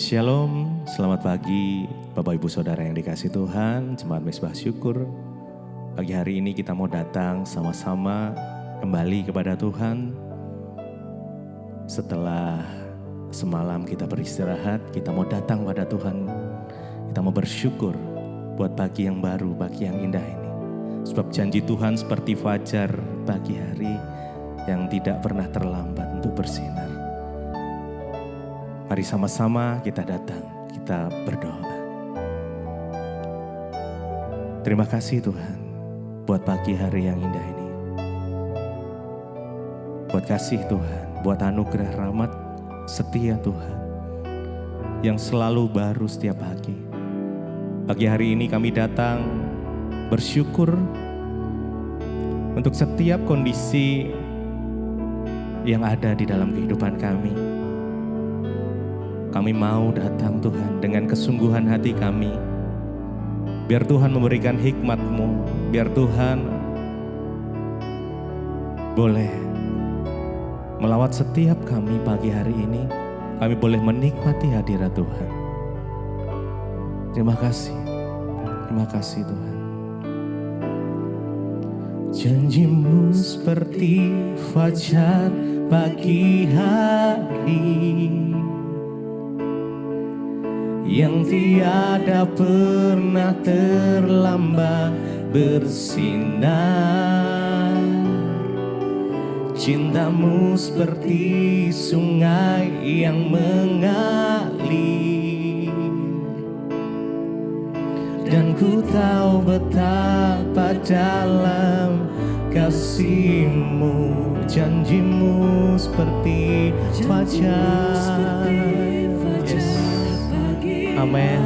Shalom, selamat pagi Bapak Ibu Saudara yang dikasihi Tuhan, Jemaat Mezbah Syukur. Pagi hari ini kita mau datang sama-sama kembali kepada Tuhan. Setelah semalam kita beristirahat, kita mau datang pada Tuhan. Kita mau bersyukur buat pagi yang baru, pagi yang indah ini. Sebab janji Tuhan seperti fajar pagi hari yang tidak pernah terlambat untuk bersinar. Mari sama-sama kita datang, kita berdoa. Terima kasih Tuhan buat pagi hari yang indah ini. Buat kasih Tuhan, buat anugerah rahmat setia Tuhan yang selalu baru setiap pagi. Pagi hari ini kami datang bersyukur untuk setiap kondisi yang ada di dalam kehidupan kami. Kami mau datang Tuhan dengan kesungguhan hati kami. Biar Tuhan memberikan hikmat-Mu. Biar Tuhan boleh melawat setiap kami pagi hari ini. Kami boleh menikmati hadirat Tuhan. Terima kasih. Terima kasih Tuhan. Janji-Mu seperti fajar pagi hari yang tiada pernah terlambat bersinar. Cinta-Mu seperti sungai yang mengalir, dan ku tahu betapa dalam kasih-Mu. Janji-Mu seperti fajar. Amin.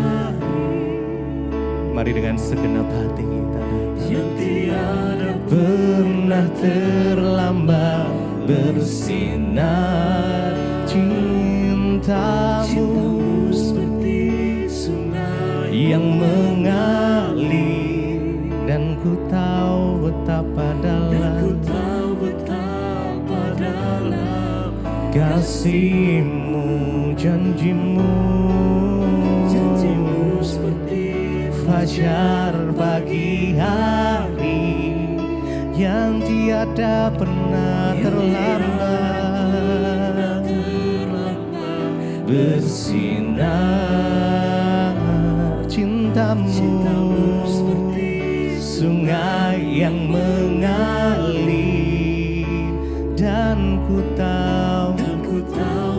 Mari dengan segenap hati kita yang tiada pernah terlambat bersinar. Cinta-Mu seperti sungai yang mengalir, dan ku tahu betapa dalam kasih-Mu. Janji-Mu fajar pagi hari yang tiada pernah terlambat bersinar. Cinta-Mu seperti sungai yang mengalir, dan ku tahu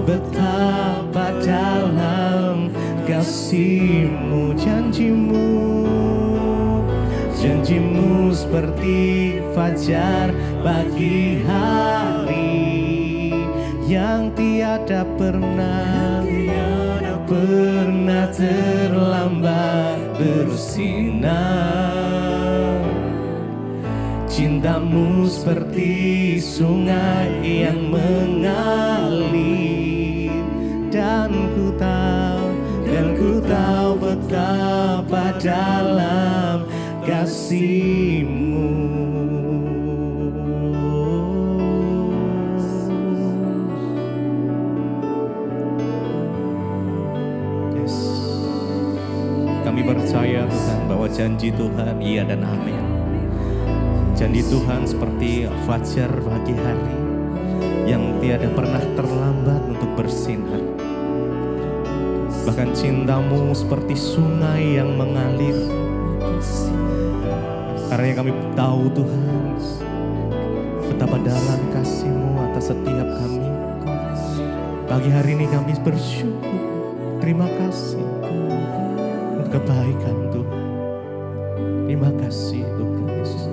betapa dalam kasih-Mu. Janji-Mu seperti fajar pagi hari yang tiada pernah terlambat bersinar. Cinta-Mu seperti sungai yang mengalir, dan ku tahu betapa dalam kasih-Mu. Yes. Kami percaya Tuhan bahwa janji Tuhan iya dan amin. Janji Tuhan seperti fajar pagi hari yang tiada pernah terlambat untuk bersinar. Bahkan cinta-Mu seperti sungai yang mengalir. Karena kami tahu Tuhan betapa dalam kasih-Mu atas setiap kami. Pagi hari ini kami bersyukur. Terima kasih untuk kebaikan Tuhan. Terima kasih Tuhan Yesus.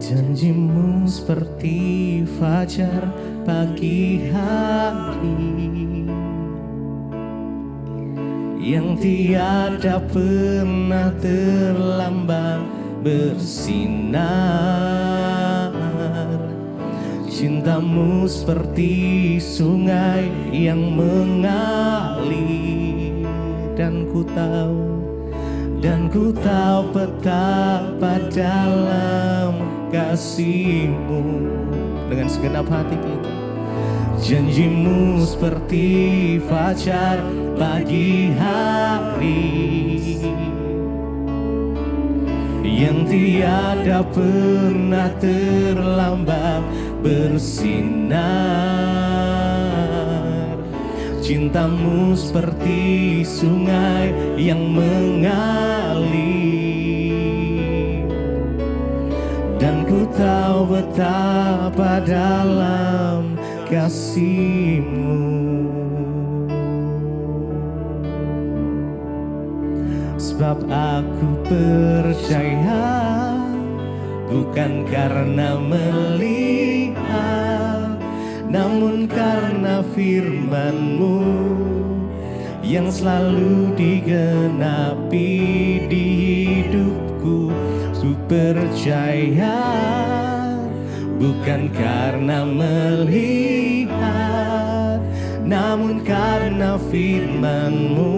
Janji-Mu seperti fajar pagi hari yang tiada pernah terlambat bersinar. Cinta-Mu seperti sungai yang mengalir, dan ku tahu betapa dalam kasih-Mu. Dengan segenap hati kita Janjimu seperti fajar pagi hari yang tiada pernah terlambat bersinar. Cintamu seperti sungai yang mengalir, dan ku tahu betapa dalam kasih-Mu. Sebab aku percaya, bukan karena melihat, namun karena firman-Mu yang selalu digenapi di hidupku. Ku percaya, bukan karena melihat, namun karena firman-Mu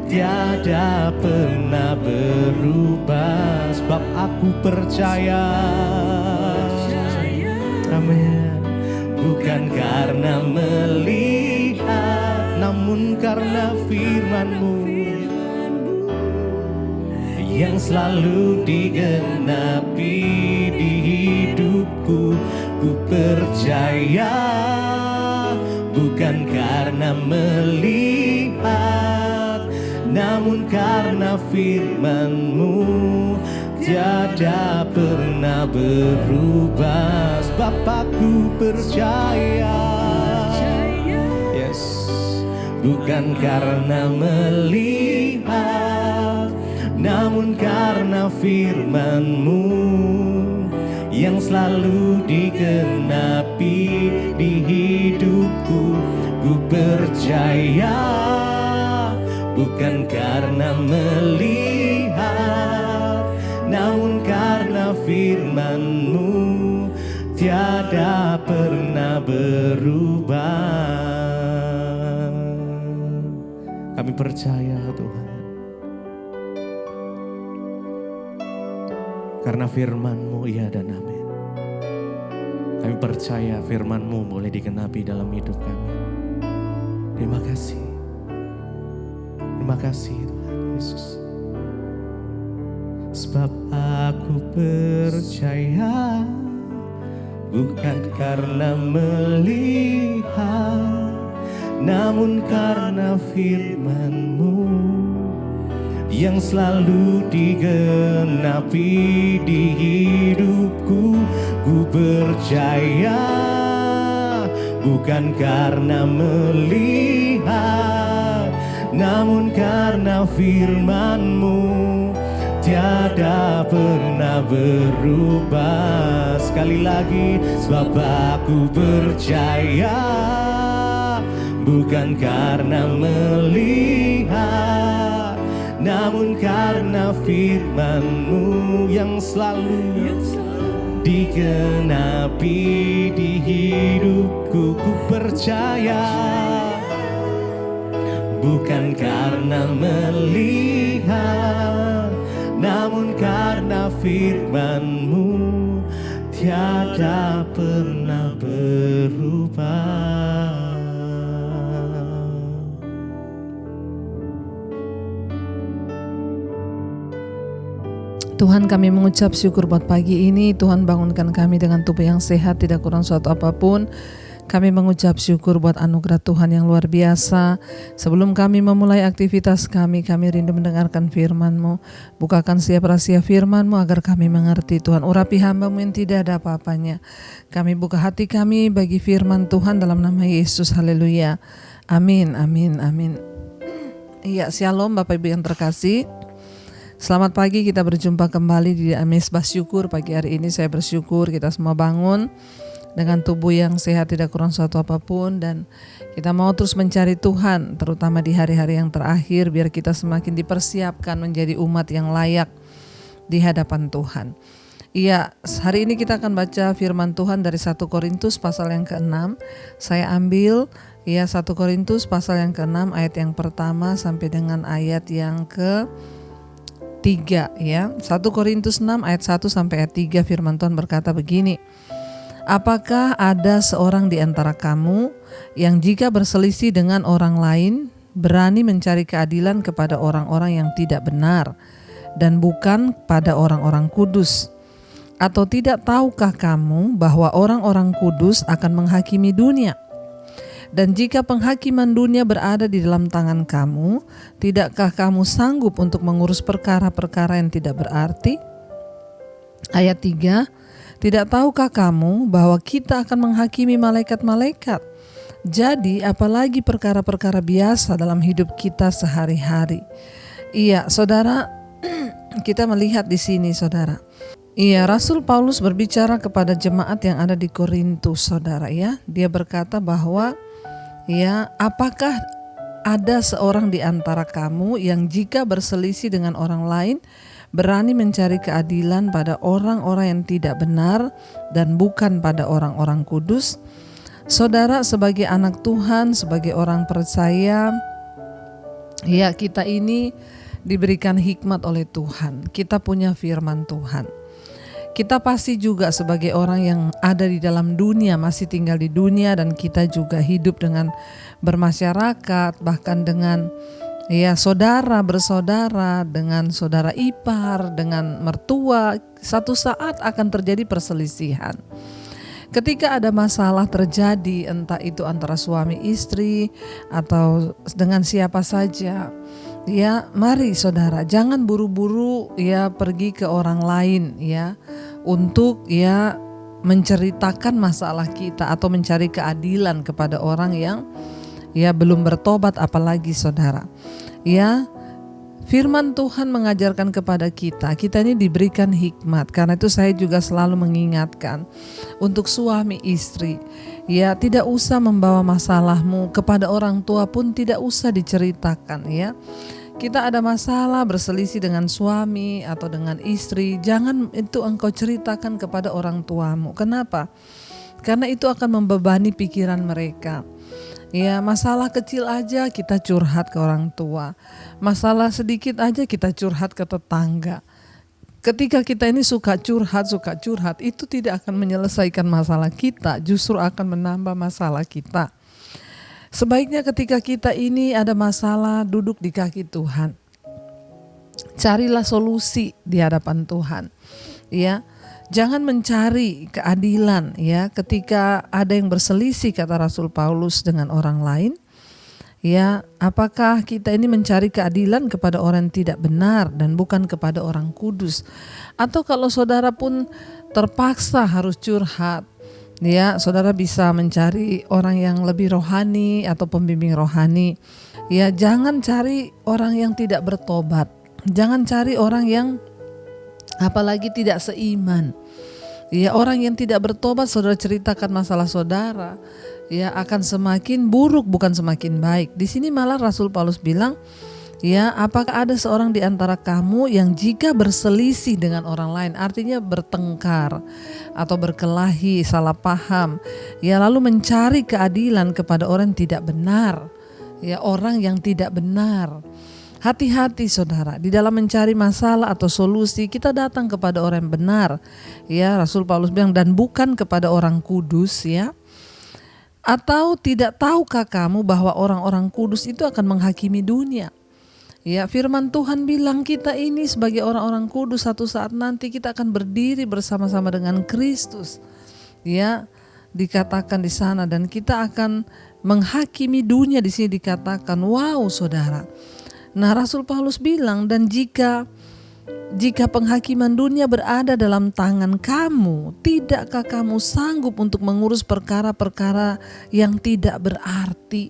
tiada pernah berubah. Sebab aku percaya, amin. Bukan karena melihat, namun karena firman-Mu yang selalu digenapi di hidupku. Ku percaya, bukan karena melihat, namun karena firman-Mu tiada pernah berubah. Sebab aku percaya, yes. Bukan karena melihat, namun karena firman-Mu yang selalu digenapi di hidupku. Ku percaya, bukan karena melihat, namun karena firman-Mu tiada pernah berubah. Kami percaya Tuhan, karena firman-Mu iya dan amin. Kami percaya firman-Mu boleh digenapi dalam hidup kami. Terima kasih. Terima kasih Tuhan Yesus. Sebab aku percaya, bukan karena melihat, namun karena firman-Mu yang selalu digenapi di hidupku. Ku percaya, bukan karena melihat, namun karena firman-Mu tiada pernah berubah. Sekali lagi, sebab aku percaya, bukan karena melihat, namun karena firman-Mu yang selalu digenapi di hidupku. Ku percaya, bukan karena melihat, namun karena firman-Mu tiada pernah berubah. Tuhan, kami mengucap syukur buat pagi ini. Tuhan, bangunkan kami dengan tubuh yang sehat, tidak kurang suatu apapun. Kami mengucap syukur buat anugerah Tuhan yang luar biasa. Sebelum kami memulai aktivitas kami rindu mendengarkan firman-Mu. Bukakan setiap rahasia firman-Mu agar kami mengerti. Tuhan, urapi hamba-Mu yang tidak ada apa-apanya. Kami buka hati kami bagi firman Tuhan dalam nama Yesus. Haleluya. Amin, amin, amin. Iya, shalom Bapak Ibu yang terkasih. Selamat pagi, kita berjumpa kembali di Mesbah Syukur. Pagi hari ini saya bersyukur kita semua bangun dengan tubuh yang sehat, tidak kurang suatu apapun, dan kita mau terus mencari Tuhan, terutama di hari-hari yang terakhir, biar kita semakin dipersiapkan menjadi umat yang layak di hadapan Tuhan. Iya, hari ini kita akan baca firman Tuhan dari 1 Korintus pasal yang ke-6. Saya ambil 1 Korintus pasal yang ke-6 ayat yang pertama sampai dengan ayat yang ke-3 ya. 1 Korintus 6 ayat 1 sampai ayat 3, firman Tuhan berkata begini. Apakah ada seorang di antara kamu yang jika berselisih dengan orang lain berani mencari keadilan kepada orang-orang yang tidak benar dan bukan pada orang-orang kudus? Atau tidak tahukah kamu bahwa orang-orang kudus akan menghakimi dunia? Dan jika penghakiman dunia berada di dalam tangan kamu, tidakkah kamu sanggup untuk mengurus perkara-perkara yang tidak berarti? Ayat 3, tidak tahukah kamu bahwa kita akan menghakimi malaikat-malaikat? Jadi apalagi perkara-perkara biasa dalam hidup kita sehari-hari. Iya, saudara, kita melihat di sini, saudara. Iya, Rasul Paulus berbicara kepada jemaat yang ada di Korintus, saudara ya. Dia berkata bahwa ya, apakah ada seorang di antara kamu yang jika berselisih dengan orang lain berani mencari keadilan pada orang-orang yang tidak benar dan bukan pada orang-orang kudus? Saudara, sebagai anak Tuhan, sebagai orang percaya, ya, kita ini diberikan hikmat oleh Tuhan. Kita punya firman Tuhan. Kita pasti juga sebagai orang yang ada di dalam dunia, masih tinggal di dunia, dan kita juga hidup dengan bermasyarakat, bahkan dengan ya saudara bersaudara, dengan saudara ipar, dengan mertua. Satu saat akan terjadi perselisihan. Ketika ada masalah terjadi, entah itu antara suami istri atau dengan siapa saja, ya, mari saudara, jangan buru-buru ya pergi ke orang lain ya untuk ya menceritakan masalah kita atau mencari keadilan kepada orang yang ya belum bertobat, apalagi saudara. Ya, firman Tuhan mengajarkan kepada kita ini diberikan hikmat. Karena itu saya juga selalu mengingatkan untuk suami istri, ya, tidak usah membawa masalahmu kepada orang tua pun, tidak usah diceritakan ya. Kita ada masalah berselisih dengan suami atau dengan istri, jangan itu engkau ceritakan kepada orang tuamu. Kenapa? Karena itu akan membebani pikiran mereka. Ya, masalah kecil aja kita curhat ke orang tua. Masalah sedikit aja kita curhat ke tetangga. Ketika kita ini suka curhat, itu tidak akan menyelesaikan masalah kita, justru akan menambah masalah kita. Sebaiknya ketika kita ini ada masalah, duduk di kaki Tuhan. Carilah solusi di hadapan Tuhan. Ya. Jangan mencari keadilan ya ketika ada yang berselisih, kata Rasul Paulus, dengan orang lain. Ya, apakah kita ini mencari keadilan kepada orang yang tidak benar dan bukan kepada orang kudus? Atau kalau saudara pun terpaksa harus curhat, ya, saudara bisa mencari orang yang lebih rohani atau pembimbing rohani. Ya, jangan cari orang yang tidak bertobat. Jangan cari orang yang apalagi tidak seiman. Ya, orang yang tidak bertobat, saudara ceritakan masalah saudara, ya, akan semakin buruk, bukan semakin baik. Di sini malah Rasul Paulus bilang, ya, apakah ada seorang di antara kamu yang jika berselisih dengan orang lain, artinya bertengkar atau berkelahi, salah paham, ya, lalu mencari keadilan kepada orang yang tidak benar, ya, orang yang tidak benar. Hati-hati saudara, di dalam mencari masalah atau solusi kita datang kepada orang yang benar. Ya, Rasul Paulus bilang, dan bukan kepada orang kudus ya. Atau tidak tahukah kamu bahwa orang-orang kudus itu akan menghakimi dunia? Ya, firman Tuhan bilang kita ini sebagai orang-orang kudus satu saat nanti kita akan berdiri bersama-sama dengan Kristus. Ya, dikatakan di sana, dan kita akan menghakimi dunia. Di sini dikatakan, wow saudara. Nah, Rasul Paulus bilang, dan jika penghakiman dunia berada dalam tangan kamu, tidakkah kamu sanggup untuk mengurus perkara-perkara yang tidak berarti?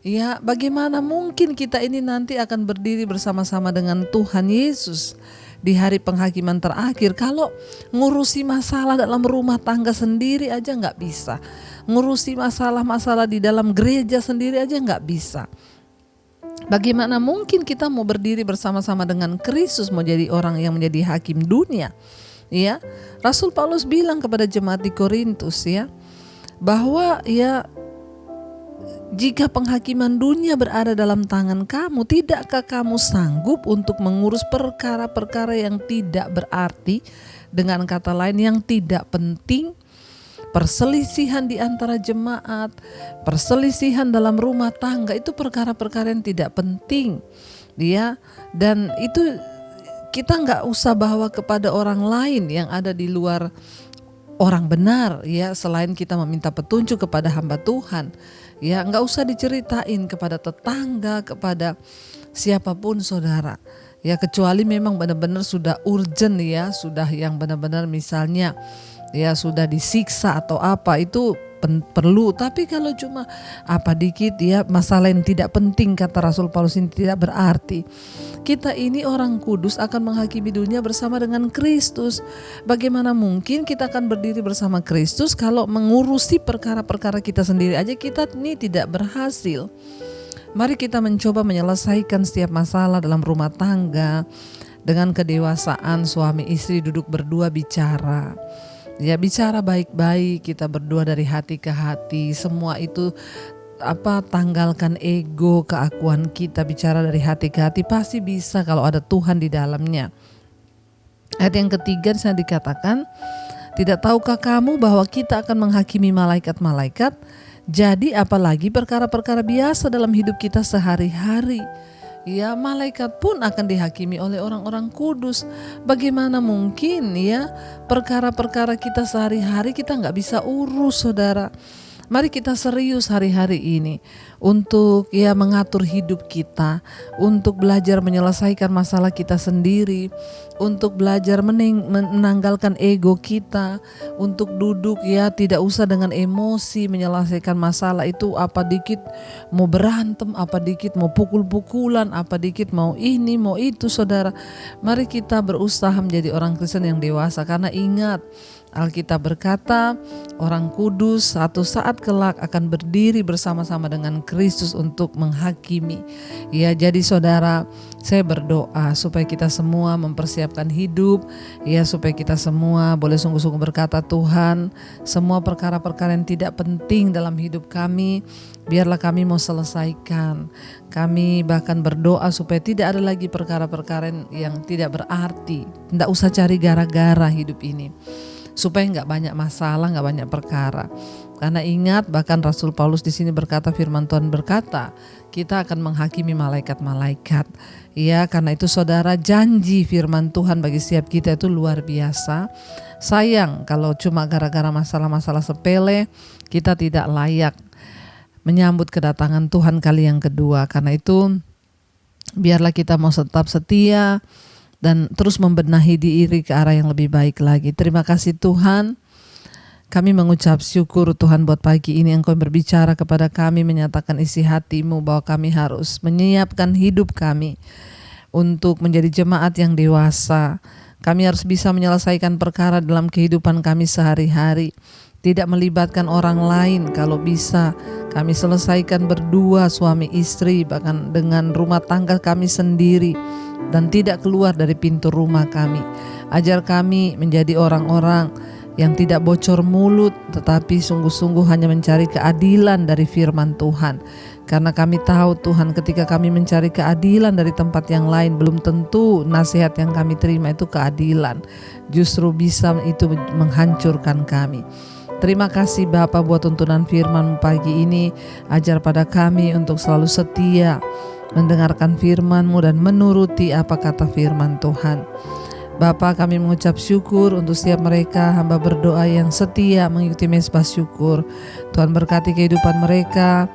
Ya, bagaimana mungkin kita ini nanti akan berdiri bersama-sama dengan Tuhan Yesus di hari penghakiman terakhir kalau ngurusi masalah dalam rumah tangga sendiri aja nggak bisa, ngurusi masalah-masalah di dalam gereja sendiri aja nggak bisa. Bagaimana mungkin kita mau berdiri bersama-sama dengan Kristus, mau jadi orang yang menjadi hakim dunia? Ya, Rasul Paulus bilang kepada jemaat di Korintus ya, bahwa ya, jika penghakiman dunia berada dalam tangan kamu, tidakkah kamu sanggup untuk mengurus perkara-perkara yang tidak berarti, dengan kata lain yang tidak penting? perselisihan di antara jemaat, perselisihan dalam rumah tangga, itu perkara-perkara yang tidak penting. Dan itu kita nggak usah bawa kepada orang lain yang ada di luar orang benar, selain kita meminta petunjuk kepada hamba Tuhan. Nggak usah diceritain kepada tetangga, kepada siapapun saudara. Kecuali memang benar-benar sudah urgent, sudah yang benar-benar misalnya sudah disiksa atau apa, itu perlu. Tapi kalau cuma apa dikit, masalah yang tidak penting, kata Rasul Paulus, ini tidak berarti. Kita ini orang kudus akan menghakimi dunia bersama dengan Kristus. Bagaimana mungkin kita akan berdiri bersama Kristus kalau mengurusi perkara-perkara kita sendiri aja kita ini tidak berhasil. Mari kita mencoba menyelesaikan setiap masalah dalam rumah tangga dengan kedewasaan. Suami istri duduk berdua bicara. Bicara baik-baik, kita berdua dari hati ke hati. Semua itu tanggalkan ego, keakuan kita, bicara dari hati ke hati. Pasti bisa kalau ada Tuhan di dalamnya. Ayat yang ketiga saya dikatakan, tidak tahukah kamu bahwa kita akan menghakimi malaikat-malaikat? Jadi apalagi perkara-perkara biasa dalam hidup kita sehari-hari. Malaikat pun akan dihakimi oleh orang-orang kudus. Bagaimana mungkin perkara-perkara kita sehari-hari kita nggak bisa urus, saudara. Mari kita serius hari-hari ini untuk mengatur hidup kita, untuk belajar menyelesaikan masalah kita sendiri, untuk belajar menanggalkan ego kita, untuk duduk tidak usah dengan emosi menyelesaikan masalah itu. Apa dikit mau berantem, apa dikit mau pukul-pukulan, apa dikit mau ini mau itu, saudara. Mari kita berusaha menjadi orang Kristen yang dewasa, karena ingat Alkitab berkata, orang kudus satu saat kelak akan berdiri bersama-sama dengan Kristus untuk menghakimi. Jadi saudara, saya berdoa supaya kita semua mempersiapkan hidup, supaya kita semua boleh sungguh-sungguh berkata, Tuhan, semua perkara-perkara yang tidak penting dalam hidup kami, biarlah kami mau selesaikan. Kami bahkan berdoa supaya tidak ada lagi perkara-perkara yang tidak berarti. Tidak usah cari gara-gara hidup ini, supaya nggak banyak masalah, nggak banyak perkara. Karena ingat, bahkan Rasul Paulus di sini berkata, firman Tuhan berkata, kita akan menghakimi malaikat-malaikat. Karena itu saudara, janji firman Tuhan bagi setiap kita itu luar biasa. Sayang kalau cuma gara-gara masalah-masalah sepele kita tidak layak menyambut kedatangan Tuhan kali yang kedua. Karena itu biarlah kita mau tetap setia dan terus membenahi diri ke arah yang lebih baik lagi. Terima kasih Tuhan. Kami mengucap syukur Tuhan buat pagi ini Engkau berbicara kepada kami, menyatakan isi hati-Mu bahwa kami harus menyiapkan hidup kami untuk menjadi jemaat yang dewasa. Kami harus bisa menyelesaikan perkara dalam kehidupan kami sehari-hari, tidak melibatkan orang lain. Kalau bisa kami selesaikan berdua, suami istri, bahkan dengan rumah tangga kami sendiri, dan tidak keluar dari pintu rumah kami. Ajar kami menjadi orang-orang yang tidak bocor mulut, tetapi sungguh-sungguh hanya mencari keadilan dari firman Tuhan. Karena kami tahu Tuhan, ketika kami mencari keadilan dari tempat yang lain, belum tentu nasihat yang kami terima itu keadilan. Justru bisa itu menghancurkan kami. Terima kasih Bapa buat tuntunan firman pagi ini. Ajar pada kami untuk selalu setia mendengarkan firman-Mu dan menuruti apa kata firman Tuhan. Bapa, kami mengucap syukur untuk setiap mereka hamba berdoa yang setia mengikuti mezbah syukur. Tuhan berkati kehidupan mereka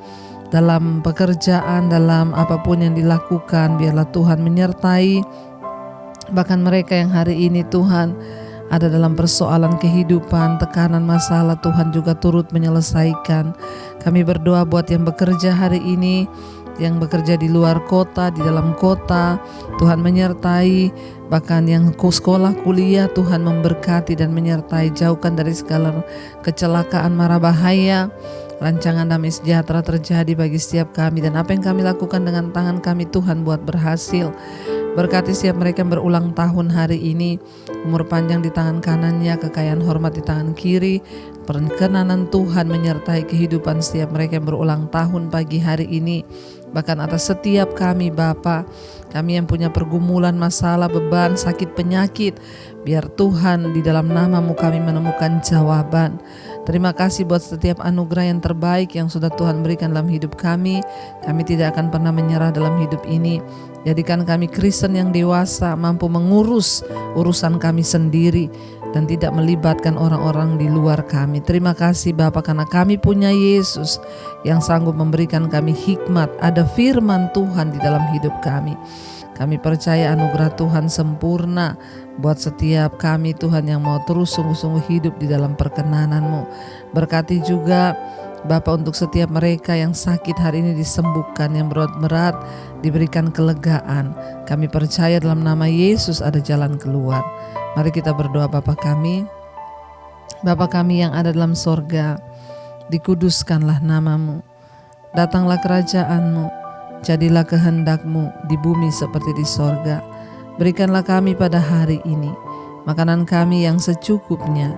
dalam pekerjaan, dalam apapun yang dilakukan. Biarlah Tuhan menyertai bahkan mereka yang hari ini Tuhan ada dalam persoalan kehidupan, tekanan masalah, Tuhan juga turut menyelesaikan. Kami berdoa buat yang bekerja hari ini, yang bekerja di luar kota, di dalam kota, Tuhan menyertai. Bahkan yang sekolah kuliah, Tuhan memberkati dan menyertai. Jauhkan dari segala kecelakaan mara bahaya. Rancangan damai sejahtera terjadi bagi setiap kami, dan apa yang kami lakukan dengan tangan kami Tuhan buat berhasil. Berkati setiap mereka yang berulang tahun hari ini, umur panjang di tangan kanannya, kekayaan hormat di tangan kiri. Perkenanan Tuhan menyertai kehidupan setiap mereka yang berulang tahun pagi hari ini. Bahkan atas setiap kami Bapa, kami yang punya pergumulan, masalah, beban, sakit, penyakit, biar Tuhan di dalam nama-Mu kami menemukan jawaban. Terima kasih buat setiap anugerah yang terbaik yang sudah Tuhan berikan dalam hidup kami. Kami tidak akan pernah menyerah dalam hidup ini. Jadikan kami Kristen yang dewasa, mampu mengurus urusan kami sendiri dan tidak melibatkan orang-orang di luar kami. Terima kasih Bapa, karena kami punya Yesus yang sanggup memberikan kami hikmat. Ada firman Tuhan di dalam hidup kami. Kami percaya anugerah Tuhan sempurna buat setiap kami Tuhan yang mau terus sungguh-sungguh hidup di dalam perkenanan-Mu. Berkati juga Bapa untuk setiap mereka yang sakit hari ini disembuhkan, yang berat-berat diberikan kelegaan. Kami percaya dalam nama Yesus ada jalan keluar. Mari kita berdoa. Bapa kami yang ada dalam sorga, dikuduskanlah nama-Mu, datanglah kerajaan-Mu, jadilah kehendak-Mu di bumi seperti di sorga. Berikanlah kami pada hari ini makanan kami yang secukupnya,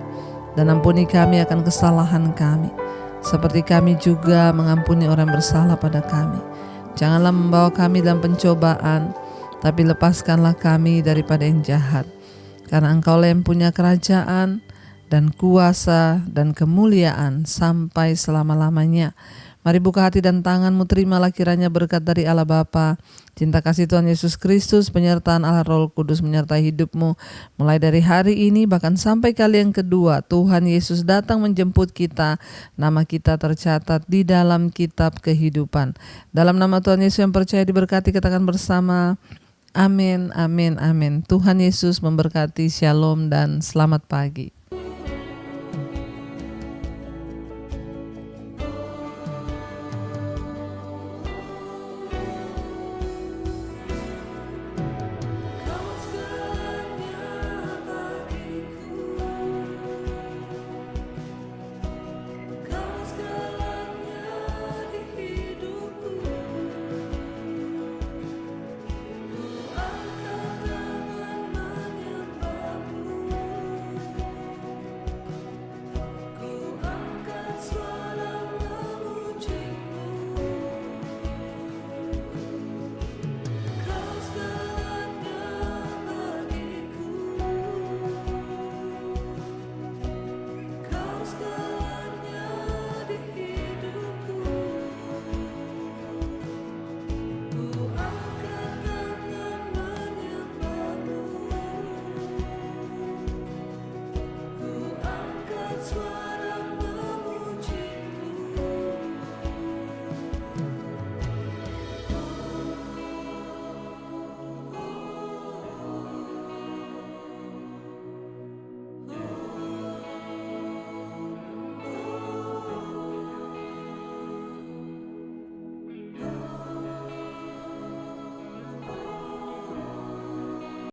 dan ampuni kami akan kesalahan kami, seperti kami juga mengampuni orang bersalah pada kami. Janganlah membawa kami dalam pencobaan, tapi lepaskanlah kami daripada yang jahat. Karena Engkau-lah yang punya kerajaan dan kuasa dan kemuliaan sampai selama-lamanya. Mari buka hati dan tangan-Mu, terimalah kiranya berkat dari Allah Bapa, cinta kasih Tuhan Yesus Kristus, penyertaan Allah Roh Kudus menyertai hidup-Mu mulai dari hari ini bahkan sampai kali yang kedua Tuhan Yesus datang menjemput kita. Nama kita tercatat di dalam kitab kehidupan. Dalam nama Tuhan Yesus yang percaya diberkati, katakan bersama, amin, amin, amin. Tuhan Yesus memberkati. Shalom dan selamat pagi.